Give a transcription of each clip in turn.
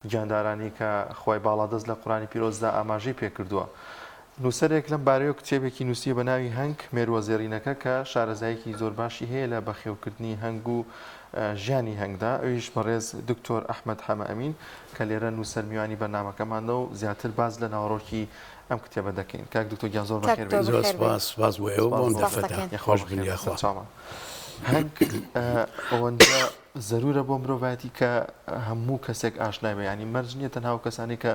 گیاندارانی کە خۆی باڵادەست لە قورآنی پیرۆزدا ئاماژەی پێکردووە. نووسەرێک لەم بارەیەوە کتێبێکی نووسی بە ناوی هەنگ مێرووەزێڕینەکە کە شارەزایەکی زۆر باشی هەیە لە بەخێوکردنی هەنگ و ژیانی هەنگدا، ئەویش بەڕێز دکتۆر ئەحمەد حەمە ئەمین کە لێرە نووسەر میوانی بەرنامەکەمانە و زیاتر باز لە ناوەڕۆکی ئەم کتێبە دەکەین. کاک دکتۆر گیان زۆر بەخێر بێت. زۆر سپاس بۆ ئێوە بۆم دەفەتە خۆش بن یاخوا. هەنگ ئەوەندە زەرورە بۆ مرۆڤایەتی کە هەموو کەسێک ئاشنای بێ، ینی مەرج نییە تەنها و کەسانی کە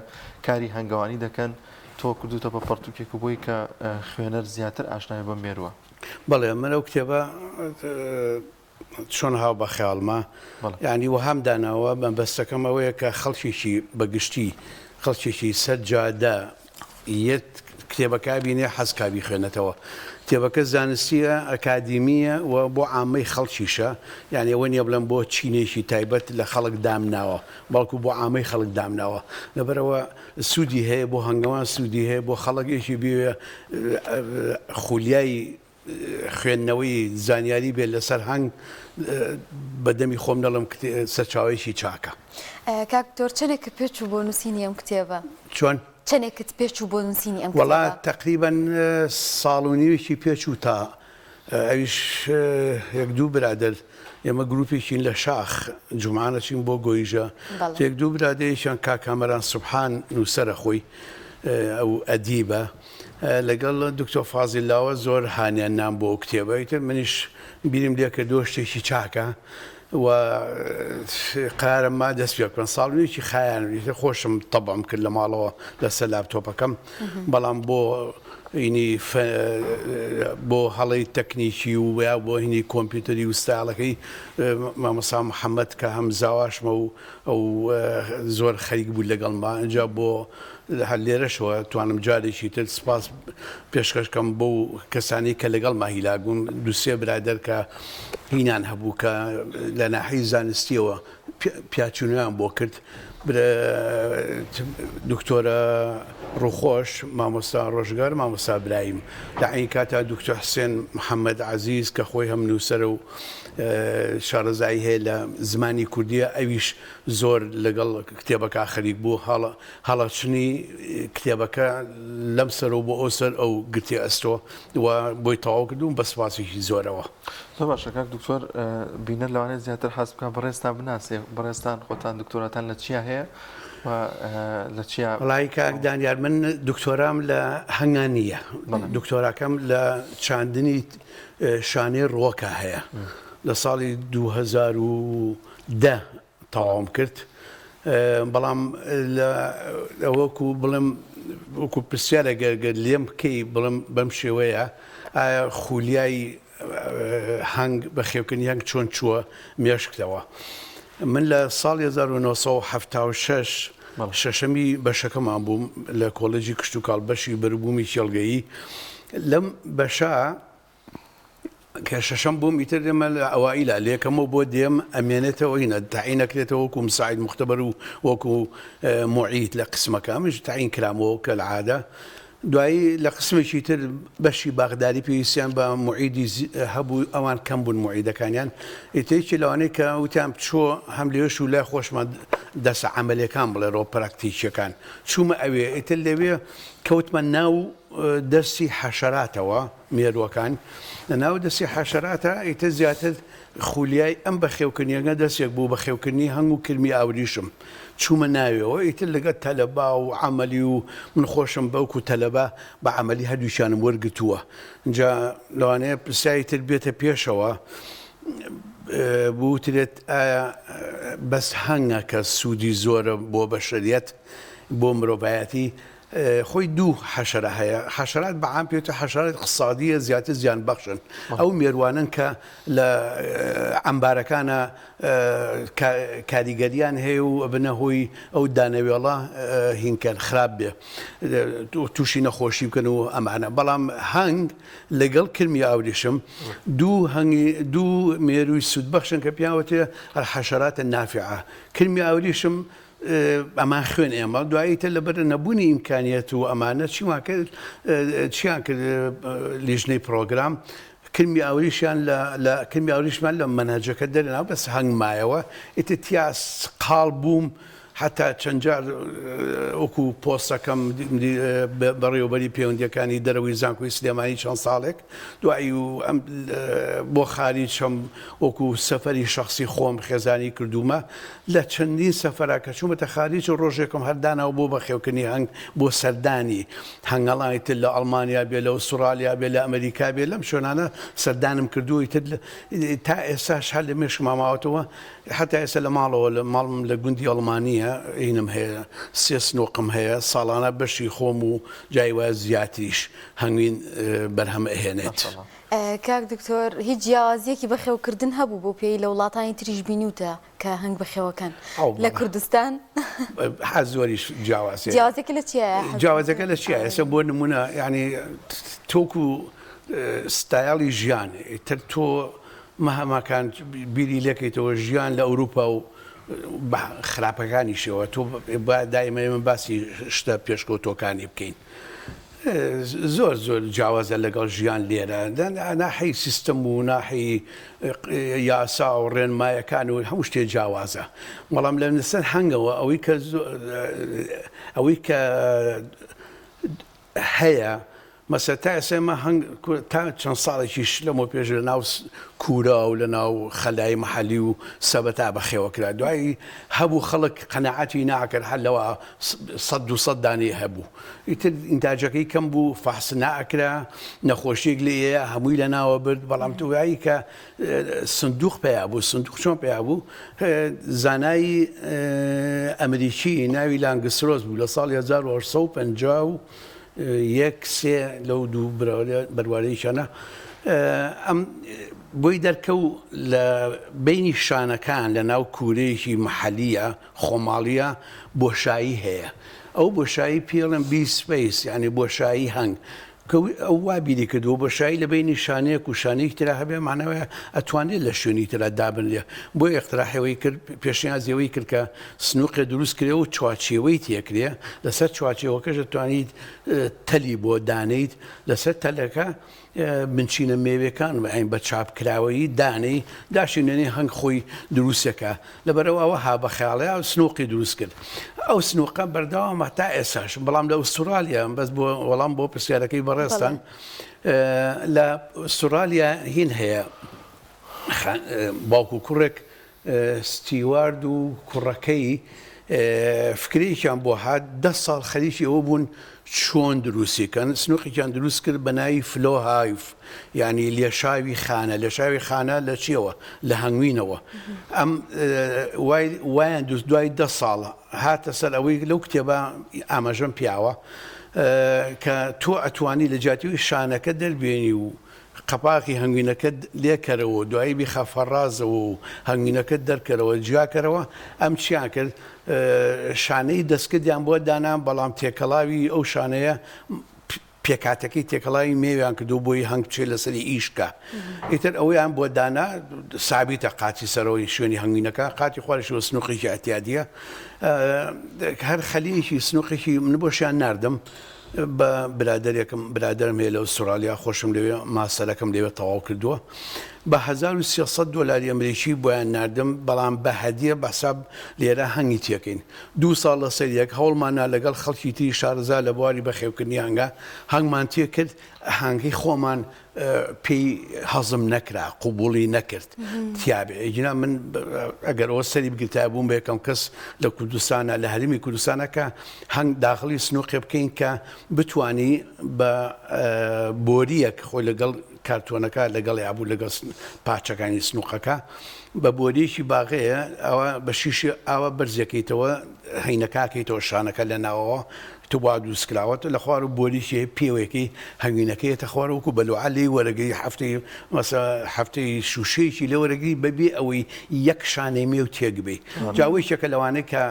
کاری هەنگاوانی دەکەن تۆ کردوتە بە پەرتووکێک و بۆی کە خوێنەر زیاتر ئاشنای بەم مێرووە. بەڵێ من ئەو کتێبە چۆن هاو بە خەیاڵما یعنی وەهام داناوە بەستەکەم ئەوەیە کە خەڵکیشی بەگشتی خەڵکیشی سەرجادا یەت کتێبەکە بینێ حەزکاوی خوێنێتەوە. کتێبەکە زانستیە ئەکادیمیە و بۆ عامەی خەڵکیشە، یعنی ئەوە نیە بڵێم بۆ چینێکی تایبەت لە خەڵک دامناوە، بەڵکو بۆ عامەی خەڵک دامناوە. لەبەرەوە سوودی هەیە بۆ هەنگەوان، سوودی هەیە بۆ خەڵکێکی بێ خولیای خوێندنەوەی زانیاری بێت لەسەر هەنگ بەدەمی خۆم دەڵم سەرچاوێکی چاکە. کاکتۆر چەندێکە پێچوو بۆ نووسینی ئەم کتێبە؟ چۆن؟ چەندێکت پێچوو بۆ نووسینی ئەم کتێبە؟ وەڵا تقریبەن ساڵ و نیوێکی پێچوو تا ئەویش یەک دوو برادر ئێمە گروپێکین لە شاخ جومعانەچین بۆ گۆیژە، یەک دوو برادێکیان کاکامەران سوبحان نووسەرە خۆی ئەو ئەدیبە لەگەڵ دکتۆر فازیلاوە زۆر هانیان نام بۆ کتێبە. ئیتر منیش بیرم لێ کردووە شتێکی چاکە و قارم ما دەست پێ بکەن. ساڵنیکی خایان خۆشم تەبعم کرد لە ماڵەوە لەسەر لاپتۆپەکەم، بەڵام بۆ هەڵی تەکنیکی و یا بۆ هینی کۆمپیوتەری و ستایڵەکەی مامۆستا محەممەد کە هەم زاواشمە و ئەو زۆر خەریک بوو لەگەڵما ئەجا بۆ هەر لێرەشەوە توانم جارێکی تر سپاس پێشکەشکەم بۆ کەسانی کە لەگەڵ ماهیلاگوون دووسێ برادەر کە هینان هەبوو کە لە ناحەی زانستیەوە پیاچونیان بۆ کرد. دکتۆرە ڕووخۆش مامۆستا ڕۆژگار مامۆستا برایم لە عین کاتا دکتۆر حسێن محەممەد عەزیز کە خۆی هەم نووسەرە و شارەزایی هەیە لە زمانی کوردیە، ئەویش زۆر لەگەڵ کتێبەکە خەریک بوو. هەڵەچنی کتێبەکە لەم سەر و بۆ ئەوسەر ئەو گرتی ئەستۆ و بۆی تەواو کردوم بە سوپاسێکی زۆرەوە. زۆر باشە کاک دکتۆر، بینەر لەوانێت زیاتر حەز بکەن بەڕێستان بناسێ، بەڕێستان خۆتان دکتۆراتان لە چیا هەیە و لە چیا؟ وڵای کاک دانیار من دکتۆرام لە هەنگانیە، دکتۆراکەم لە چاندنی شانەی ڕۆکە هەیە لە ساڵی 2010 تەواوم کرد. بەڵام ئەوەکو بڵم وەکو پرسیارە گەرگەر لێم بکەی بڵم بەم شێوەیە ئایا خولیای هەنگ بەخێوکردنی هەنگ چۆن چووە مێشکتەوە. من لە ساڵی 1976 شەشەمی بەشەکەمان بووم لە کۆلێجی کشت و کاڵبەشی بەروبوومی کێڵگەیی. لەم بەشە کە شەشەم بووم ئیتر دێمە لە ئەوائیلا لێکەمەوە بۆ دێم ئەمێنێتەوە ئینە تعین نەکرێتەوە وەکو مساعید مختبەر و وەکو معید لە قسمەکە منش تعین کرامەوە کە العادە. دوایی لە قسمێکی تر بەشی باغداری پێویستیان بە معیدی هەبوو، ئەوان کەم بوون معیدەکانیان. ئیترێکی لەوانەیە کە وتیان چۆ هەم لێش و لای خۆشمە دەسە عەمەلیەکان بڵێ ڕۆ پراکتیکیەکان چوومە ئەوێ ئیتر لەوێ کەوتمە ناو دەستی حەشەراتەوە مێرووەکان. لە ناو دەستی حەشەراتە ئیتر زیاتر خولیای ئەم بەخێوکردنیەکە دەستێک بوو بەخێوکردنی هەنگ و کرمی ئاوریشم چوومە ناوێەوە. ئیتر لەگەڵ تەلەبا و عەمەلی و من خۆشم بەوکو تەلەبا بە عەمەلی هەردووشیانم وەرگتووە. اینجا لەوانەیە پرسیاری تر بێتە پێشەوە بوترێت ئایا بەس هەنگە کە سوودی زۆرە بۆ بەشەریەت بۆ مرۆڤایەتی. خۆی دوو حەشەرە هەیە، حەشەرات بەعام پێوتە حەشەرات اقتصادیە زیاتر زیان بەخشن. ئەو مێروانن کە لە ئەمبارەکانە کاریگەریان هەیە و بنە هۆی ئەو دانەوێڵە هینکەن خراپ بێ تووشی نەخۆشی بکەن و ئەمانە. بەڵام هەنگ لەگەڵ کرمی ئاوریشم دوو مێروی سوودبەخشن کە پیاوەتێ حەشەراتە نافعە. کرمی ئاوریشم ئەمان خوێن ئێمە دواییتە لەبەر نەبوونی ئیمکانیەت و ئەمانە چیان کرد لیژنەی پرۆگرام کرمی ئاوریشیان لە کرمی ئاوریشمان لە مەنهەجەکە دەرێناو بەس هەنگ مایەوە ئیتر تیا قاڵ بووم حتا چەند جار وەکو پۆستەکەم بەڕێوەبەری پەیوەندیەکانی دەرەوەی زانکۆی سلێمانی چەند ساڵێک دوایی و ئەم بۆ خاریجم وەکو سەفەری شخصی خۆم خێزانی کردومە لە چەندین سەفەرا کە چوومەتە خاریج و ڕۆژێکم هەردانەوە بۆ بەخێوکردنی هەنگ بۆ سەردانی هەنگەڵانی تر لە ئەڵمانیا بێ لە ئوسترالیا بێ لە ئەمریکا بێ لەم شوێنانە سەردانم کردووی تر تا ئێستاش هەر لە مێشک ماماوەتەوە حتا ئێستا لە ماڵەوە لە ماڵم لە گوندی ئەڵمانیە ئینم هەیە سێ سنووقم هەیە ساڵانە بەشی خۆم و جایوە زیاتریش هەنگوین بەرهەمە ئەهێنێت. کاک دکتۆر هیچ جیاوازیەکی بەخێوکردن هەبوو بۆ پێی لە وڵاتانی تریش بینیوتە کە هەنگ بەخێوەکەن لە کوردستان زۆریش جیاوازی جیاوازەکە لە چیە؟ جیاوازەکە لە چیە؟ ئێستا بۆ نمونە ینی تۆکو ستایلی ژیان تر تۆ مەهەماکان بیری لەکەیتەوە ژیان لە ئەوروپا و خراپەکانیشەوە تۆ دایمە ئێمە باسی شتە پێشکەوتۆکانی بکەین. زۆر زۆر جیاوازە لەگەڵ ژیان لێرە ناحی سیستەم و ناحی یاسا و ڕێنمایەکان و هەموو شتێ جیاوازە بەڵام لە نسەر هەنگەوە ئەوەی کە هەیە مەسە تا ئێسێمە تا چەند ساڵێکیش لەمە پێش لە ناو کوورە و لە ناو خەلای مەحەلی و سەبەتا بەخێوەکرا دوایی هەبوو خەڵک قەنەعەتی ناکرد هەر لەوە 100 دانێ هەبوو ئیتر ئینتاجەکەی کەم بوو فەحس ناکرا نەخۆشیێک لێیە هەمووی لە ناوە برد بەڵام دوایی کە سندوق پێیا بوو سندوق چۆن پێیا بوو زانایی ئەمریکی ناوی لانگسرۆز بوو لە ساڵی 1950 یەک سێ لەو دوو بەروارەیشانە ئەم بۆی دەرکەوت لە بینی شانەکان لە ناو کوورەیەکی مەحەلیە خۆماڵیە بۆشایی هەیە ئەو بۆشایی پێڵم بیسپیس یعنی بۆشایی هەنگ ئەو وابیری کردووە بۆشایی لە بینی شانەیەک و شانەیەک ترا هەبێ معنەوەیە ئەتوانێت لە شوێنی ترا دابنرێ بۆ ئەختراحەوەی کرد پێشنیازیەوەی کرد کە سنووقێ دروست کرێ و چواچێوەی تێکرێ لەسەر چواچێوەکەش دەتوانیت تەلی بۆ دانیت لەسەر تەلەکە بنچینە مێوەکان ئەین بە چاپکراوەیی دانەی داشینێنێ هەنگ خۆی دروستەکە لەبەرەوە ئەوە ها بە خیاڵەیە سنووقی دروست کرد ئەو سنووقە بەردەوامە تا ئێساش بەڵام لە ئوسترالیا بەس بۆ وەڵام بۆ پرسیارەکەی بەڕێستان لە ئوسترالیا هین هەیە باوکو کوڕێک ستیوارد و کوڕەکەی فکرێکیان بۆ هات 10 ساڵ خەریکی ئەوە بوون چۆن دروستیکەن سنووقێکیان دروست کرد بە ناوی فلۆ هایف یعنی لێشاوی خانە لێشاوی خانە لە چیەوە لە هەنگوینەوە ئەم وایان دوست دوای 10 ساڵە هاتە سەر ئەوەی لەو کتێبە ئاماژەم پیاوە کە تۆ ئەتوانی لە جیاتیوی شانەکە دەربێنی و قەپاقی هەنگوینەکە لێکەرەوە دوایی بیخەفەڕازەوە و هەنگوینەکە دەرکەرەوە جیاکەرەوە ئەم چیان کرد شانەی دەستکردیان بۆ دانان بەڵام تێکەڵاوی ئەو شانەیە پێکاتەکەی تێکەڵاوی مێویان کردو بۆی هەنگ بچێت لەسەری ئیشکە ئیتر ئەویان بۆ دانا سابیتە قاچی سەرەوەی شوێنی هەنگوینەکە قاتی خۆشەوە سنووقێکی ئەتیادیە هەر خەلیەکی سنووقێکی من بۆشیان ناردم بە برادرم هەیە لە ئوسترالیا خۆشم لەوێ ماسەرەکەم لەوێ تەواو کردووە بە 1300 دۆلاری ئەمریکی بۆیان ناردم بەڵام بە هەدیە بەسەب لێرە هەنگی تێکەین 2 ساڵ لە سەریەک هەوڵمانە لەگەڵ خەڵکی تری شارەزا لە بواری بەخێوکردنی هەنگا هەنگمان تێ کرد هەنگی خۆمان پێی هەزم نەکرا قوبوڵی نەکرد تیابێ ئەجینا من ئەگەر ئەوە سەری بگرتای بووم بە یەکەم کەس لە کوردستانە لە هەرمی کوردستانەکە هەنگ داخلی سنووقێ بکەین کە بتوانی بە بۆریەک خۆی لەگەڵ کارتۆنەکە لەگەڵ یابوو لەگەڵ پاچەکانی سنووقەکە بە بۆریەکی باغەیە ئەوە بە شیشی ئاوە بەرزەکەیتەوە هەینەکەکەیتەوە شانەکە لە ناوەوە تو با دروستکراوەتە لە خوار و بۆریشی پێوەیەکی هەنگوینەکەیەتە خوارەوەکو بەلوعە لێ وەرەگەی هەفتەی مەسە هەفتەی شوشەیەکی لێ وەرەگری بەبێ ئەوەی یەک شانەی مێ و تێکبێ جاوەیەکە لەوانەیە کە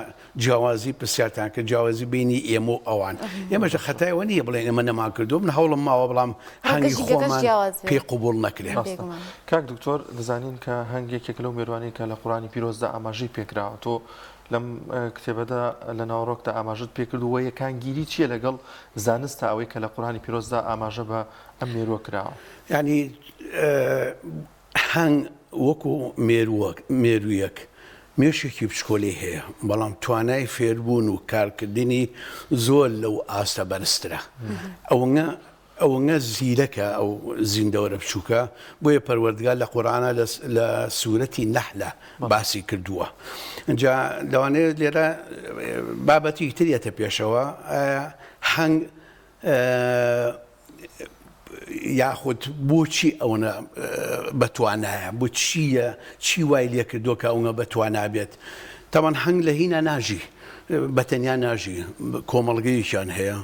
جیاوازی پرسیارتان کە جیاوازی بینی ئێمە و ئەوان ئێمەش خەتایەوە نییە بڵێن ئێمە نەمان کردو من هەوڵم ماوە بەڵام هەنگی خۆمان پێ قوبوڵ نەکرێ کاک دکتۆر دەزانین کە هەنگێکێک لەو مێروانی کە لە قورآنی پیرۆزدا ئاماژەی پێکراوە تۆ لەم کتێبەدا لە ناوڕۆکدا ئاماژت پێکردووە یەکانگیری چییە لەگەڵ زانستە ئەوەی کە لە قورآنی پیرۆزدا ئاماژە بە ئەم مێرووە کراوە ینی هەنگ وەکو مێروویەک مێشێکی بچکۆلی هەیە بەڵام توانای فێربوون و کارکردنی زۆر لەو ئاستە بەرزترە ئەوەنە زیرەکە ئەو زیندەوەرە بچووکە بۆیە پەروەردگار لە قورئانە لە سوورەتی نەحلە باسی کردووە اینجا لەوانەیە لێرە بابەتی تریەتە پێشەوە هەنگ یاخود بۆچی ئەوەنە بەتوانایە بۆ چی وای لێ کردووە کە ئەوە بەتوانە بێت تاوان هەنگ لە هینە ناژی بەتەنیا ناژی کۆمەڵگەیەکیان هەیە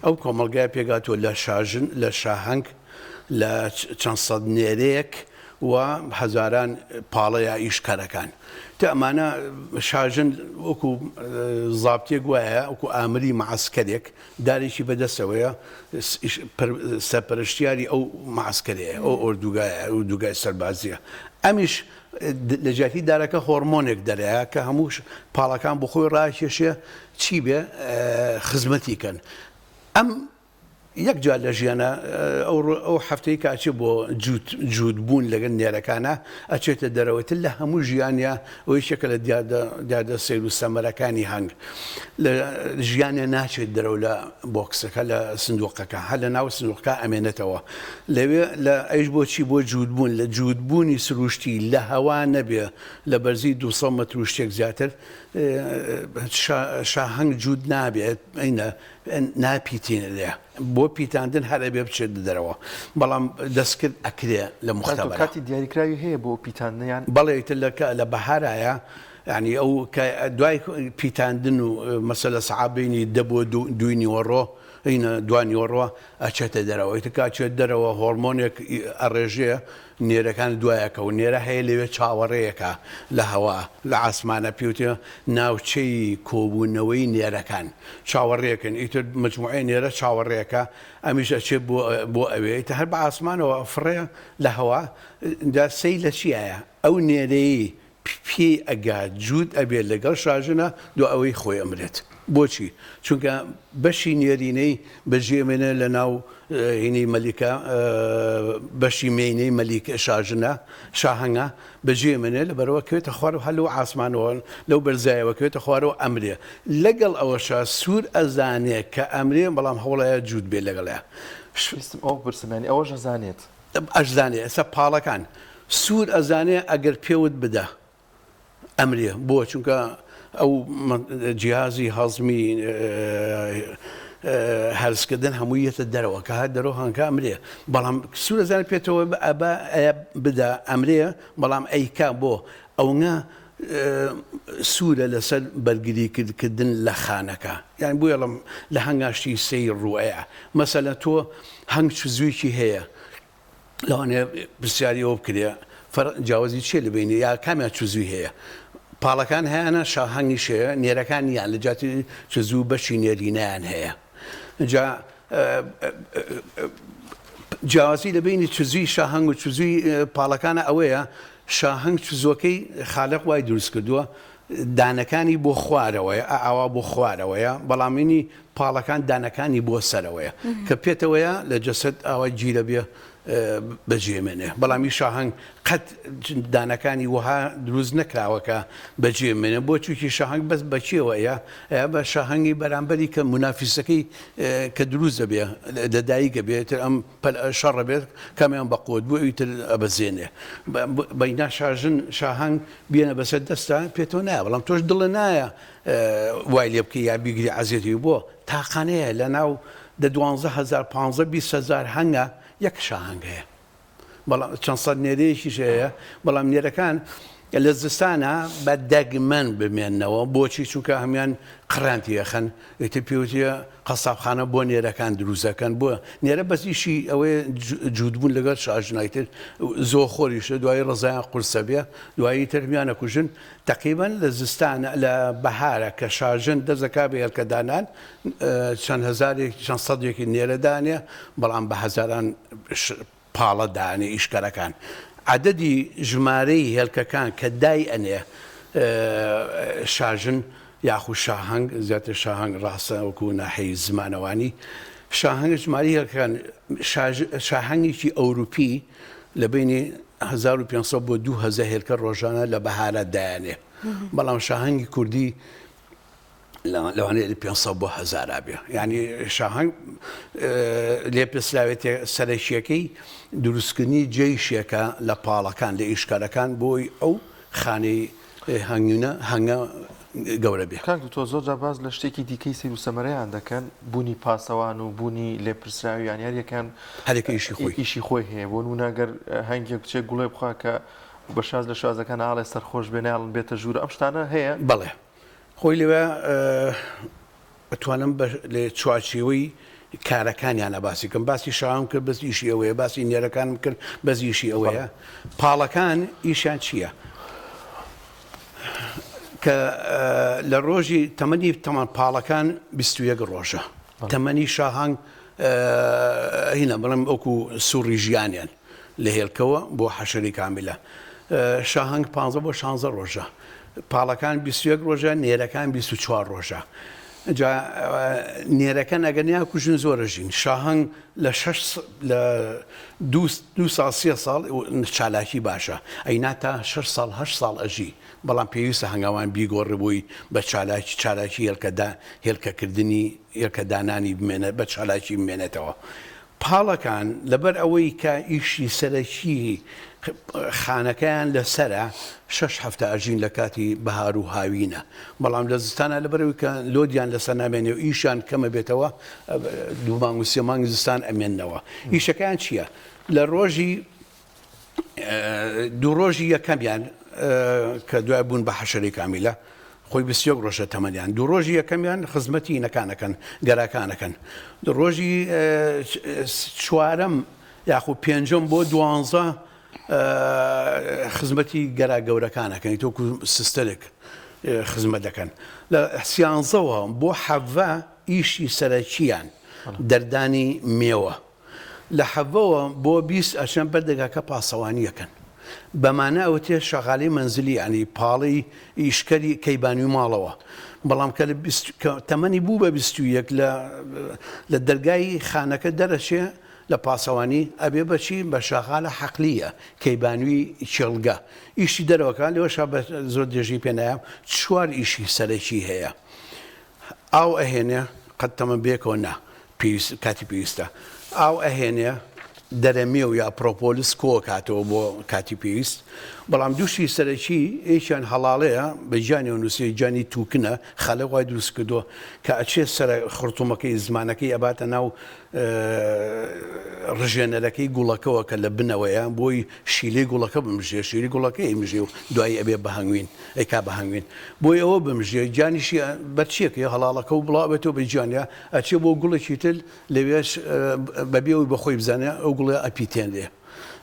ئەو کۆمەڵگای پێگاتوە لە شاژن لە شاهەنگ لە چەند سەد نێرەیەک و هەزاران پاڵەیە ئیشکارەکان ئەمانە شاژن وەکو زابتێک وایە وەکو ئامری مەعسکەرێک دارێکی بەدەستەوەیە سەرپەرشتیاری ئەو مەعسکەرەیە ئەو ئۆردوگای سەربازیە ئەمیش لە جیاتی دارەکە هۆرمۆنێک دەرەیە کە هەموو پاڵەکان بۆ خۆی ڕاکێشێ چی بێ خزمەتیکەن ئەم یەک جار لە ژیانە ئەو هەفتەی کاچێ بۆ جوودبوون لەگەن نێرەکانە ئەچێتە دەرەوەتر لە هەموو ژیانە ئەوەی شەکە لە دیادە سیر و سەمەرەکانی هەنگ لە ژیانە ناچێت دەرەوە لە بۆکسەکە لە سندوقەکە هەر لە ناو سندوقەکە ئەمێنێتەوە لەوێ لە ئەیش بۆچی بۆ جوودبوون لە جوودبوونی سروشتی لە هەوا نەبێ لە بەرزی 200 مەتر و شتێک زیاتر شاهەنگ جوود نابێت ئەینە ناپیتینە لێ بۆ پیتاندن هەرە بێ بچێت دەرەوە بەڵام دەستکرد ئەکرێ لە مختبەر کاتی دیاریکراوی هەیە بۆ پیتاندنیان بەڵێ لە بەهارایە ینی ئەو دوای پیتاندن و مەسەلە سەعابینی دەبووە دوی نیوەڕۆ هینە دوانیوەڕۆ ئەچێتە دەرەوە ئیتکچێت دەرەوە هۆرمۆنێک ئەڕێژەیە نێرەکان دوایەکە و نێرە هەیە لەوێ چاوەڕێیەکە لە هەوا لە ئاسمانە پیوتە ناوچەی کۆبوونەوەی نێرەکان چاوەڕێکن ئیتر مجموعی نێرە چاوەڕێەکە ئەمیش ئەچێت بۆ ئەوێت هەر بە ئاسمانەوە فڕێ لە هەوا دەسی لە چیایە ئەو نێرەی پێی ئەگا جوود ئەبێت لەگەڵ شاژنە دو ئەوەی خۆی ئەمرێت بۆچی چونکە بەشی نێرینەی بەژێمێنە لە ناو هینی مەلیکە بەشی مینەی مەلیکە شاژنە شاهەنگە بەژێمێنێ لە بەرەوە کوێتە خوارەوە هەلو ئاسمانەوە لەو بەرزایەوە کوێتە خوارەوە ئەمرێ لەگەڵ ئەوەشە سوور ئەزانێت کە ئەمرێ بەڵام هەوڵایە جوود بێ لەگەڵەیە ئەو برسمانی ئەوەش ئەزانێت ئەشزانێ ئەسە پاڵەکان سوور ئەزانێ ئەگەر پێوت بدە ئەمرێ بۆ چونکە ئەو جیازی هەزمی هەرسکردن هەموویەتە دەرەوە کە هەر دەرەوە هەنگکە ئەمرێ بەڵام سوورە زانێت پێێتەوە ئەبە بدە ئەمرێ بەڵام ئەیکا بۆ ئەوە سوورە لەسەر بەرگریکردن لە خانەکە یان بۆیڵم لە هەنگاشتی سەیر ڕوئەیە مەسەلە تۆ هەنگ چزوویکی هەیە لەوانێ پرسیاری ئەوە بکرێ جیاوازی چێ لە بینی یا کامیان چزووی هەیە پاڵەکان هەیەە شاهەنگی شەیە نێرەکان یان لە جاتی چزوو بەشی نێرینیان هەیە جا جیاوازی لە بینی چزووی شاهەنگ و چزووی پاڵەکانە ئەوەیە شاهەنگ چزۆکەی خالق وای دروست کردووە دانەکانی بۆ خوارەوەیە ئاوا بۆ خوارەوەیە بەڵامینی پاڵەکان دانەکانی بۆ سەرەوەیە کە پێتەوەیە لە جەسەد ئاوا گیرە بێ بەجێمێنێ بەڵامی شاهەنگ قەت دانەکانی وها دروست نەکراوەکە بەجێمێنێ بۆ چووکی شاهەنگ بەس بەچێوەیە بە شاهەنگی بەرامبەری کە منافیسەکەی کە دروست دەبێ دەدایکە بێتتر ئەم شەڕە بێت کامیان بەقوت بۆ ئیتر ئەبەزێنێ بەینا شاهەنگ بێنە بەسەر دەستا پێتۆ نایە بەڵام تۆش دڵە نایە وای لێ بکە یا بیگری عەزیەتی بۆ تاقانەیە لە ناو 12,000 15,000 هەنگە یەک شاهەنگ هەیە بەڵام چەند سەد نێرەیەکیش هەیە بەڵام نێرەکان لە زستانە بە دەگمەن بمێننەوە بۆچی چونکە هەمان قڕانتی یەخەن ئێتە پێوتە قەسابخانە بۆ نێرەکان دروستەکەن بووە نێرە بەزیشی ئەوەیە جوودبوون لەگەڵ شاژنایتر زۆ خۆریشە دوای ڕزایان قورسە بێ دوایی ترمیانە کوژن تقریبان لە زستانە لە بەهارە کە شاژن دەزەکا بە هێلکەدانان چەند هەزارێک چەند سەدێکی نێرەدانێ بەڵام بە هەزاران پاڵە دانێ ئیشکەرەکان عدەدی ژمارەی هێلکەکان کە دای ئەنێ شاژن یاخو شاهەنگ زیاتر شاهەنگ ڕاستە وەکو ناحەی زمانەوانی شاهەنگ ژماری هێلکەکان شاهەنگێکی ئەوروپی لە بینی 1500 بۆ 2000 هێلکە ڕۆژانە لە بەهارە دایانێ بەڵام شاهەنگی کوردی لەوانەیە 500 بۆ 1000 بێ یعنی شاهەنگ لێپرسراوێتە سەرەکیەکەی دروستکردنی جێیشێکە لە پاڵەکان لە ئیشکارەکان بۆی ئەو خانەی هەنگە گەورە بێ. کاک تۆ زۆر جاواز لە شتێکی دیکەی سیر و سەمەرەیان دەکەن بوونی پاسەوان و بوونی لێپرسراوی یانیاریەکان هەرێکە ئیشی خۆی هەیە بۆ نمونەگەر هەنگێک بچێت گوڵێ بخوا کە بە شاز لە شازەکان ئاڵێ سەرخۆش بێناڵن بێتە ژوورە ئەم شتانە هەیە بەڵێ خۆی لێوە ئەتوانم لێ چوارچێوەی کارەکانیانە باسی کەم باسی شاهەنگ کرد بەس ئیشی ئەوەیە باسی نێرەکانم کرد بەس ئیشی ئەوەیە پاڵەکان ئیشیان چییە؟ کە لە ڕۆژی تەمەنی تەمان پاڵەکان 21 ڕۆژە تەمەنی شاهەنگ هینە بڵم ئەوکو سوڕی ژیانیان لە هێلکەوە بۆ حەشەری کامیلە شاهەنگ 15 بۆ 16 ڕۆژە پاڵەکان 21 ڕۆژە نێرەکان 24 ڕۆژە جا نێرەکان ئەگەنیا کوژن زۆرەژین شاهەنگ لە 2 ساڵ 3 ساڵ چالاکی باشە ئەینا تا 6 ساڵ 8 ساڵ ئەژی بەڵام پێویستە هەنگاوان بیگۆڕبووی بە چالاکی هێلکەکردنی هێلکەدانانی بمێنێت بە چالاکی بمێنێتەوە پاڵەکان لەبەر ئەوەی کە ئیشی سەرەکی خانەکەیان لەسرە 6 هەفتە ئەژین لە کاتی بەهار و هاوینە بەڵام لە زستانە لەبەرەوەی کە لۆدیان لەسەر نامێنێ و ئیشان کەمە بێتەوە 2 مانگ و 3 مانگ زستان ئەمێننەوە ئیشەکان چییە؟ لە ڕۆژی 2 ڕۆژی یەکەمیان کە دوای بوون بە حەشەری کامیلە خۆی 21 ڕۆژە تەمەنیان 2 ڕۆژی یەکەمیان خزمەتی نەکانەکەن گەراکانەکەن ڕۆژی 4م یاخو 5م بۆ 12 خزمەتی گەرا گەورەکانەکەن تۆکو سستەرێک خزمەت دەکەن لە 13ەوە بۆ 7 ئیشی سەرەکییان دەردانی مێوە لە 7ەوە بۆ 20 ئەچەن بەردەگاکە پاسەوانیەکەن بەمانە ئەوتێ شەغالی منزلی ینی پاڵی ئیشکەری کەیبانی و ماڵەوە بەڵام کە تەمەنی بوو بە 21 لە دەرگای خانەکە دەرەچێ لە پاسەوانی ئەبێ بەچی بە شەغالە حەقلیە کەیبانوی چێڵگە ئیشی دەرەوەکان لەوەش زۆر دێژی پێنایە 4 ئیشی سەرەکی هەیە ئاو ئەهێنێ قەت تەمە بێکەوە نا کاتی پێویستە ئاو ئەهێنێ دەرەمێ و یا پرۆپۆلیس کۆ کاتەوە بۆ کاتی پێویست بەڵام دووشی سەرەکی ئیشیان هەڵاڵەیە بە گیانی و نووسی گیانی تووکنە خەلەوای دروست کردووە کە ئەچێ سەر خڕتومەکەی زمانەکەی ئەباتە ناو ڕژێنەرەکەی گوڵەکەەوە کە لە بنەوەیە بۆی شیلەی گوڵەکە بمژێ شیری گوڵەکەی مژێ و دوایی ئەبێ بەهەنگوین ئەیکا بەهەنگوین بۆی ئەوە بمژێ گیانیشی بەرچیەکە هەڵاڵەکە و بڵاوێتەوە بە گیانیا ئەچێ بۆ گوڵێکی تر لەوێش بەبێەوەی بەخۆی بزانێ ئەو گوڵێ ئەپیتێنێ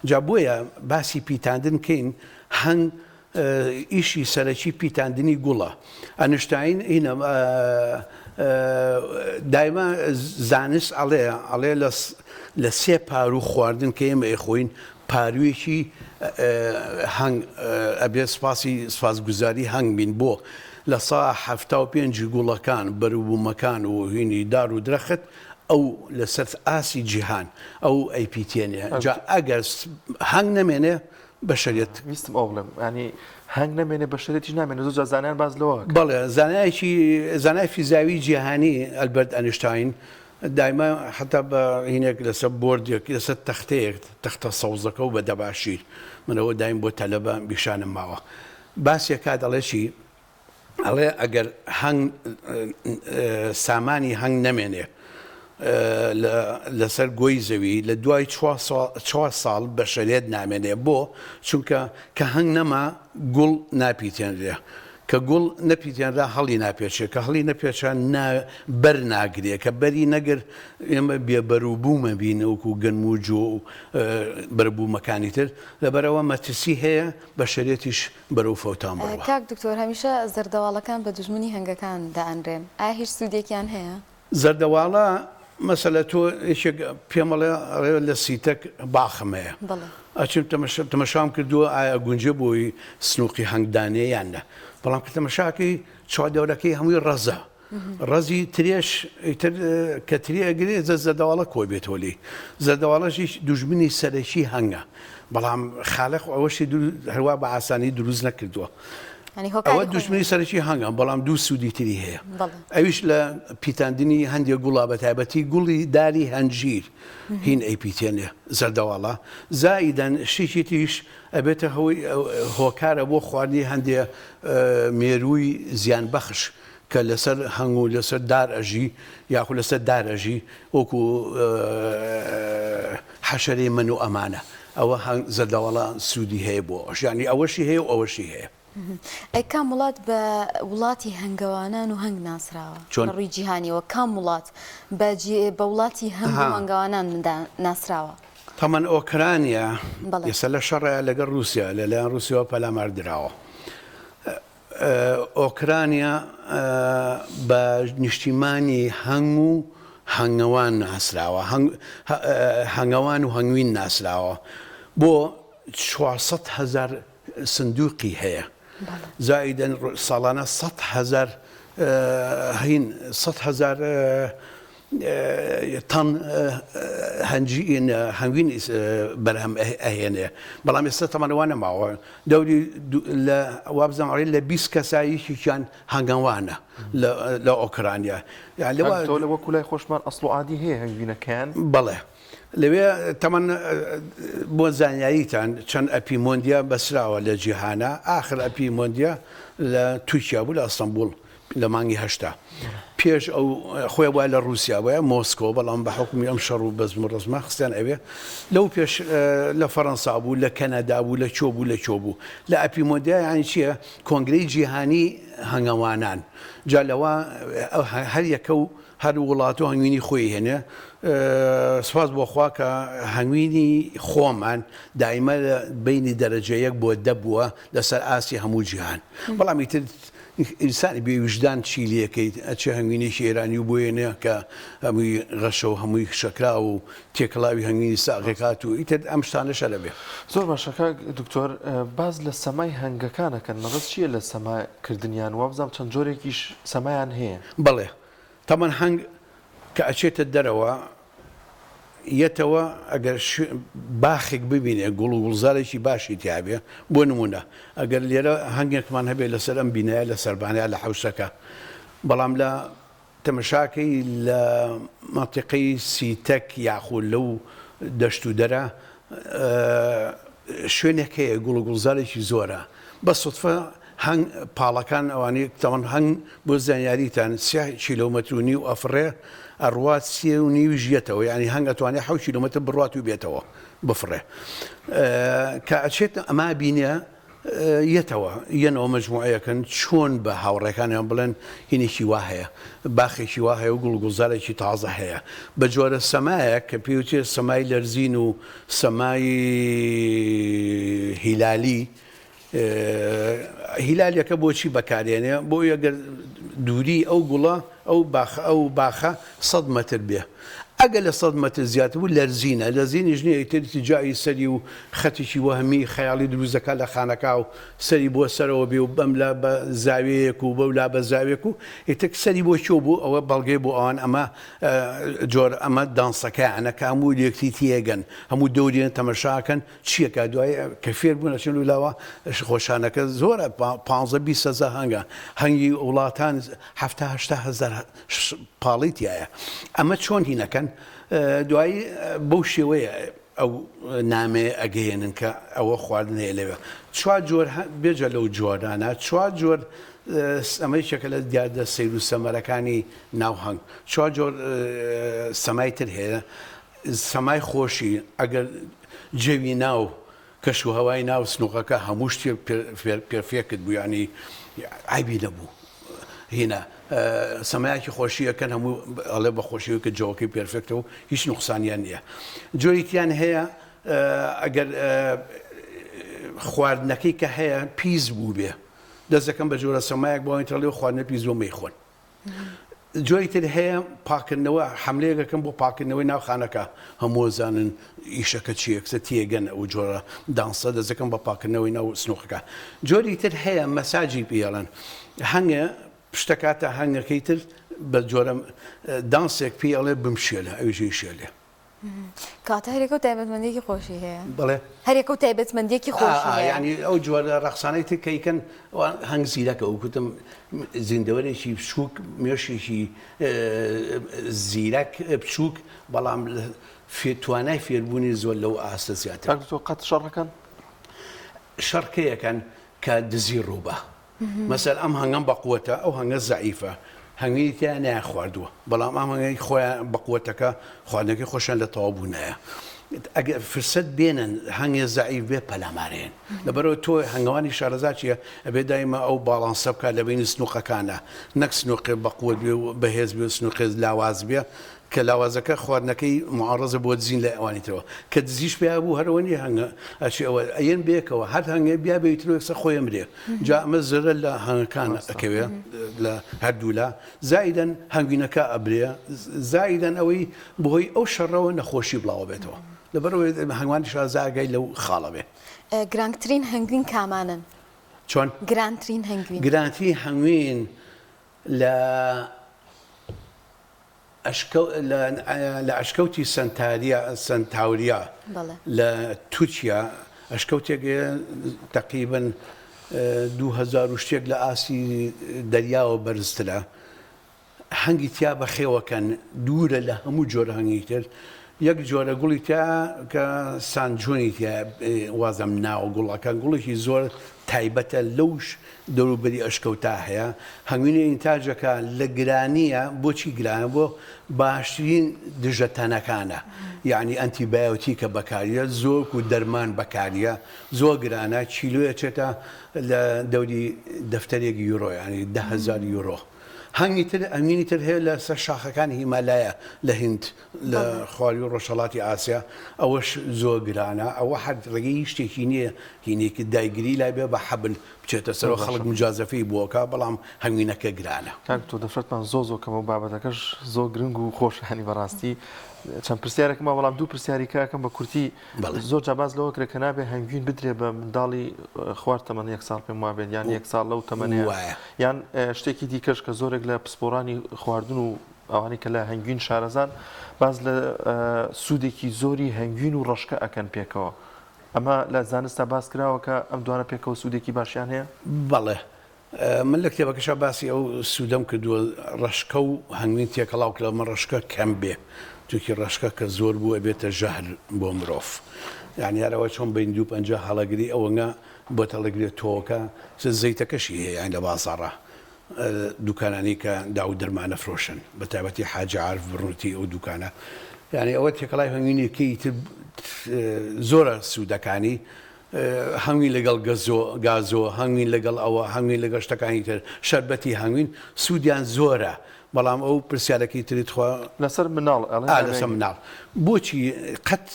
جا بۆیە باسی پیتاندن کەین هەنگ ئیشی سەرەکی پیتاندنی گوڵە ئەنشتاین هینە دایما زانست ئەڵێ لە 3 پارو خواردن کە ئێمە ئەخۆین پاروێکی هەنگ ئەبێ سپاسگوزاری هەنگ بین بۆ لە سا 75 گوڵەکان بەروبوومەکان و هینی دار و درەخت ئەو لەسەر ئاسی جیهان ئەو ئەیپیتێنێ جا ئەگەر هەنگ نەمێنێ بەشەریەت ویستم ئەو بڵێم ینی هەنگ نەمێنێ بەشەرێتی نامێنێ زۆر زانیان باز لەوە بەڵێ زانای فیزیاوی جیهانی ئەلبەرت ئەنیشتاین دایما حتا بە هینێک لەسەر بۆردێک لەسەر تەختەیەک تەختە سەوزەکە و بە دەباشیر منەوە دایم بۆ تەلەبە بیشانم ماوە باسیە کا دەڵێ چی ئەڵێ ئەگەر هەنگ سامانی هەنگ نەمێنێ لەسەر گۆی زەوی لە دوای 4 ساڵ بەشەرێت نامێنێ بۆ چونکە کە هەنگ نەما گوڵ ناپیتێنرێ کە گوڵ نەپیتێنرا هەڵی ناپێچێت کە هەڵی نەپێچان بەر ناگرێت کە بەری نەگر ئێمە بێبەروبوومە بینەوەکو گەنم و جۆ و بەربوومەکانی تر لەبەرەوە مەترسی هەیە بەشەرێتیش بەرەو فەوتان بڕەوە. کاک دکتۆر هەمیشە زەردەواڵەکان بە دوژمنی هەنگەکان دائەنرێن ئایا هیچ سوودێکیان هەیە؟ زەردەواڵە مەسەلە تۆ پێمەڵێ لە سیتەک باخمەیە ئەچم تەمەشام کردووە ئایا گونجە بۆی سنووقی هەنگدانەیەیانە بەڵام کە تەمەشاکەی چوادەورەکەی هەمووی ڕەزە ڕەزی ترێش کە تری ئەگرێ زەردەواڵە کۆی بێتۆلی زەردەواڵەشی دوژمنی سەرەکی هەنگە بەڵام خالق ئەوەشی هەروە بە ئاسانی دروست نەکردووە ئەوە دوژمنی سەرکی هەنگام بەڵام دوو سوودی تری هەیە ئەویش لە پیتاندنی هەندێک گوڵا بە تایبەتی گوڵی داری هەنجیر هین ئەیپیتێنێ زەردەواڵە زائیدەن شتێکی تریش ئەبێتە هۆکارە بۆ خواردنی هەندێک مێرووی زیان بەخش کە لەسەر هەنگ و لەسەر دارئەژی یاخود لەسەر دارەژی وەکو حەشەرەی من و ئەمانە ئەوە زەردەواڵە سوودی هەیە بۆ ژیانی ئەوەشی هەیە و ئەوەشی هەیە. ئەی کام وڵات بە وڵاتی هەنگەوانان و هەنگ ناسراوە ڕووی جیهانیەوە کام وڵات بە وڵاتی هەنگ و هەنگەوانان ناسراوە؟ تەمەەن ئۆکرانیا ئێستا لە شەڕە لەگەڵ رووسیا لەلایەن رووسیەوە پەلاماردراوە. ئۆکرانیا بە نیشتیمانی هەنگ و هەنگەوان ناسراوە هەنگەوان و هەنگوین ناسراوە بۆ 400,000 سندوقی هەیە زائیدەن ساڵانە 100,000 تەن هەنگوین بەرهەم ئەهێنێ بەڵام ئێستا تەمەنەوە نەماوە دەوری لە وابزانڕێ لە 20 کەساییشیان هەنگەوانە لە ئۆکرانیا وەکو لای خۆشمان ئەسڵ و عادی هەیە هەنگوینەکان بەڵێ لەوێ تەمەەن بۆ زانیاریتان چەند ئەپیمۆندیا بەسراوە لە جیهانە ئاخر ئەپیمۆندیا لە تورکیا بوو لە ئەستەمبول لە مانگی هەشتا پێش ئەو خۆی وای لە رووسیا وایە مۆسکۆ بەڵام بە حکومی ئەم شەڕ و بەزم و ڕزمە خستیان ئەوێ لەو پێش لە فەڕەنسا بوو لە کەنەدا بوو لە چۆ بوو لە ئەپیمۆندیا یانی چییە کۆنگرەی جیهانی هەنگەوانان جا لەوە هەر یەکە و هەر وڵات و هەنگوینی خۆی هێنێ سپاس بۆخوا کە هەنگوینی خۆمان دائیمە بینی دەرەجەیەک بۆ دەبووە لەسەر ئاسی هەموو جیهان بەڵام ئیتر ئینسانی بێویژدان چیلەکەیت ئەچێ هەنگوینێکی ئێرانی و بۆیێنێ کە هەمووی غەشە و هەمووی شەکرا و تێکەڵاوی هەنگوینی ساغێکات و ئیتر ئەم شتانەشە لەبێ. زۆر باشەکە دکتۆر باز لە سەمای هەنگەکانەکەن مەبەست چییە لە سەماکردنیان وابزانام چەند جۆرێکیش سەمایان هەیە؟ بەڵێ تەمەەن هەنگ کە ئەچێتە دەرەوە یەتەوە ئەگەر باخێک ببینێ گوڵ و گوڵزارێکی باشی تیاابێ بۆ نمونە ئەگەر لێرە هەنگێکمان هەبێت لەسەر ئەم بینایە لە سەربانەیە لە حوشەکە بەڵام لە تەمەشاکەی لە مەنتیقەی سیتەک یاخود لەو دەشت و دەرە شوێنێک هەیە گوڵ و گوڵزارێکی زۆرە بە سوتفە هەنگ پاڵەکان ئەوانەی تەمەەن هەنگ بۆ زانیاریتان 3 کیلۆمەتر و نیو ئەفرێ ئەڕوات 3.5 ژێتەوە ینی هەنگ ئەتوانێت 7 کیلۆمەتر بڕات و بێتەوە بفرێ کە ئەچێت ئەما بینە یەتەوە یەنەوە مەجموعەکەن چۆن بە هاوڕێکانیان بڵێن هینێکی وا هەیە باخێکی وا هەیە و گوڵگوزارێکی تازە هەیە بە جۆرە سەمایە کە پێوتێ سەمای لەرزین و سەمای هیلالی هیلالیەکە بۆچی بەکارێنێ بۆ ئەگەر دووری ئەو گوڵە ئەو باخە 100 مەتر بێ ئەگە لە 100 مەتر زیاتر بوو لەرزینە لەرزینیش نییە ئیتری جایی سەری و خەتێکی وەهمی خەیاڵی دروستەکە لە خانەکە و سەری بۆ سەرەوە بێ و بەم لا بە زاویەیەک و بەولا بە زاوێک و ئیتر سەری بۆ چۆ بوو ئەوە بەڵگەی بۆ ئەوان ئەمە جۆر ئەمە دانسەکەیانەکە هەموو یەکتی تێگەن هەموو دەورێن تەمەشاکەن چیەکە دوای کە فێر بوون ئەچێن لەوە خۆشانەکە زۆرە 15-20 هەنگە هەنگی وڵاتان 70-80 پاڵی تایە ئەمە چۆن هینەکەن دوایی بەو شێوەیە ئەو نامێ ئەگەیێنن کە ئەوە خواردن هەیە لەوێ 4 جۆر بێجە لەو جۆرانە 4 جۆر ئەمەیشەکە لە دیاردە سەیر و سەمەرەکانی ناو هەنگ 4 جۆر سەمای تر هەیە سەمای خۆشی ئەگەر جێوی ناو کەش و هەوای ناو سنووقەکە هەموو شتێ پێرفێکت بوو ینی عیبی نەبوو هینە سەمایەکی خۆشیەکەن هەموو ئەڵێ بە خۆشیەوە کە جەوەکەی پێرفێکتەوە هیچ نوقسانیان نییە جۆریتیان هەیە ئەگەر خواردنەکەی کە هەیە پیس بوو بێ دەستەکەم بە جۆرە سەمایەک بۆ ئەوەی خواردنە پیس بۆ مەیخۆن جۆری تر هەیە پاکردنەوە حملەیەکەکەم بۆ پاکردنەوەی ناوخانەکە هەموو زانن ئیشەکە چیەکسە تێگەن ئەو جۆرە دانسە دەستەکەم بە پاکردنەوەی ناو سنووقەکە جۆری تر هەیە مەساجی پێڵەن هەنگە پشتەکاتە هەنگەکەی تر بە جۆرە دانسێک پێڵێ بمشێلە ئەوژەی شێلێ کاتە هەرێکە و تایبەتمەندێکی خۆشی هەیە بڵێ هەرێکە و تایبەتمەندێکی خۆشی هەیە ینی ئەو جوارە ڕەخسانەی تکەیکەن هەنگ زیرەکە و کوتم زیندەوەرێکی بچووک مێشێکی زیرەک بچووک بەڵام توانای فێربوونی زۆر لەو ئاستە زیاتر تۆ قەت شەڕەکەن شەڕکەیەکەن کە دزی ڕووبە مەسەل ئەم هەنگەم بەقووەتە ئەو هەنگە زەعیفە هەنگی تیان نیان خواردووە بەڵام ئەم هەنگی خۆیان بەقووەتەکە خواردنەکەی خۆشیان لە تەواوبوونایە ئەگەر فرسەت بێنن هەنگێ زەعیف بێ پەلامارێن لەبەرەوە تۆ هەنگاوانی شارەزا چیە ئەبێ دایمە ئەو باڵانسە بکات لە بینی سنووقەکانە نەک سنووقێ بەقووەت بێ و بەهێز بێ و سنووقێ لاواز بێ کە لاوازەکە خواردنەکەی معارەزە بۆ دزین لە ئەوانیتەوە کە دزیش پێیا بوو هەرەوەنی هەنگە ئەچی ئەوە ئەیەن بێکەوە هەر هەنگێ بیا بێترۆکسە خۆی مرێ جا ئەمە زرە لە هەنگەکان ئەکەوێ لە هەردوولا زائیدەن هەنگوینەکە ئەبرێ زائیدەن ئەوەی بۆی ئەو شەڕەوە نەخۆشی بڵاوە بێتەوە لەبەرەوەی هەنگوانی شازاگای لەو خاڵە بێ گرانگترین هەنگوین کامانن چۆن گرانترین هەنگوین گرانترین هەنگوین لە لە ئەشکەوتی سنتاوریا لە تورکیا ئەشکەوتێک تقریبن 2000 شتێک لە ئاسی دەریاوە بەرزترە هەنگی تیا بەخێوەکەن دوورە لە هەموو جۆرە هەنگی تر یەک جۆرە گوڵی تا کە سانجۆنی تیا وازەم ناوە گوڵەکە گوڵێکی زۆر تایبەتە لەوش دەوروبەری ئەشکەوتا هەیە هەنگوینی ئینتاژەکە لە گرانیە بۆچی گرانە بۆ باشترین دژەتەنەکانە یعنی ئەنتیبایۆتیکە بەکاریە زۆر و دەرمان بەکاریە زۆر گرانە چیلوە چێتە لە دەوری دەفتەرێکی یورۆ ینی 10,000 یورۆ هەنگی تر ئەمینی تر هەیە لە سەر شاخەکانی هیمالایە لە هند لە خواردی و ڕۆژهەڵاتی ئاسیا ئەوەش زۆر گرانە ئەوە هەر ڕێگەی شتێکی نییە هینێکی دایگری لای بێ بە حەبل بچێتە سەرەوە خەڵک مجازەفەی بووەکە بەڵام هەنگوینەکە گرانە تۆ دەفرەتمان زۆ کەمە بابەتەکەش زۆر گرنگ و خۆشانی بەڕاستی چەند پرسیارێکمە بەڵام دوو پرسیاری کاکەم بە کورتی زۆر جاباز لەوە کرێ کە نابێ هەنگوین بدرێ بە منداڵی خوارد تەمەن 1 ساڵ پێم وابێت یان 1 ساڵ لەو تەمەنەیە یان شتێکی دیکەش کە زۆرێک لە پسپۆرانی خواردن و ئەوانی کە لە هەنگوین شارەزان باز لە سوودێکی زۆری هەنگوین و ڕەشکە ئەکەن پێکەوە ئەمە لە زانستە باس کراوە کە ئەم دوانە پێکەوە سوودێکی باشیان هەیە بەڵێ من لە کتێبەکەشا باسی ئەو سوودەم کردووە ڕەشکە و هەنگوین تێکەڵاو کە لەمە ڕەشکە کەم بێ چونکی ڕەشکە کە زۆر بوو ئەبێتە ژەهر بۆ مرۆڤ یعنی هەرەوە چۆن بین 250 هەڵەگری ئەوەنگە بۆ تەڵەگرێت تۆکە زەیتەکەشی هەیە یان لە بازاڕە دوکانانی کە داو دەرمانە فرۆشن بە تایبەتی حاجە عارف بڕوتی ئەو دوکانە یعنی ئەوە تێکەڵای هەنگوینێکی زۆرە سوودەکانی هەنگوین لەگەڵ گازۆ هەنگوین لەگەڵ ئەوە هەنگوین لەگەڵ شتەکانی تر شەربەتی هەنگوین سوودیان زۆرە بەڵام ئەو پرسیارەکەی تریت خوا لەسەر مناڵ لەسەر مناڵ بۆچی قەت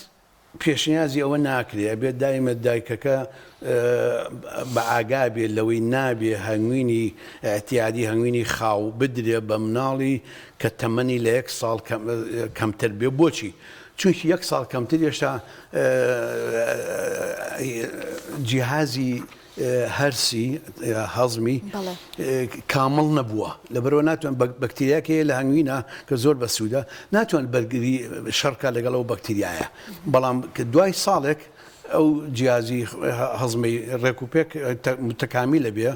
پێشنیازی ئەوە ناکرێ ئەبێت دایمە دایکەکە بە ئاگا بێت لەوەی نابێ هەنگوینی ئەتیادی هەنگوینی خاو بدرێ بە مناڵی کە تەمەنی لە 1 ساڵ کەمتر بێ بۆچی چونکی 1 ساڵ کەمتر هێشتا جیهازی هەرسی هەزمی کامڵ نەبووە لەبەرەوە ناتوان بەکتریاکەیە لە هەنگوینە کە زۆر بە سوودە ناتوان بەرگری شەڕکە لەگەڵ ئەو بەکتریایە بەڵام کە دوای ساڵێک ئەو جیازی هەزمی ڕێکوپێک متەکامی لە بێ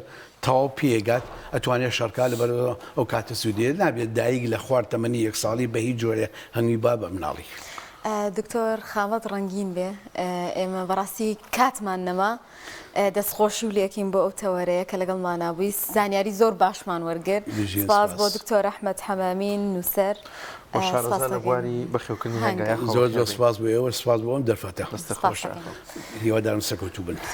تەواو پێگات ئەتوانێت شەڕکە لەبەرەوە ئەو کاتە سوودێ نابێت دایک لە خوارد تەمەنی 1 ساڵی بە هیچ جۆرە هەنگوی با بە مناڵی دکتۆر خامەت ڕەنگین بێ ئێمە بەڕاستی کاتمان نەما دەستخۆشی و لێکین بۆ ئەو تەوەرەیە کە لەگەڵمان بووی زانیاری زۆر باشمان وەرگرت سپاس بۆ دکتۆر ئەحمەد حەمامین نووسەر بەخێوکردنی هەنگایە زۆر سپاس بۆ ئێوە سپاس بۆ ئەم دەرفەتە هیوادارم سەکەوتوو بن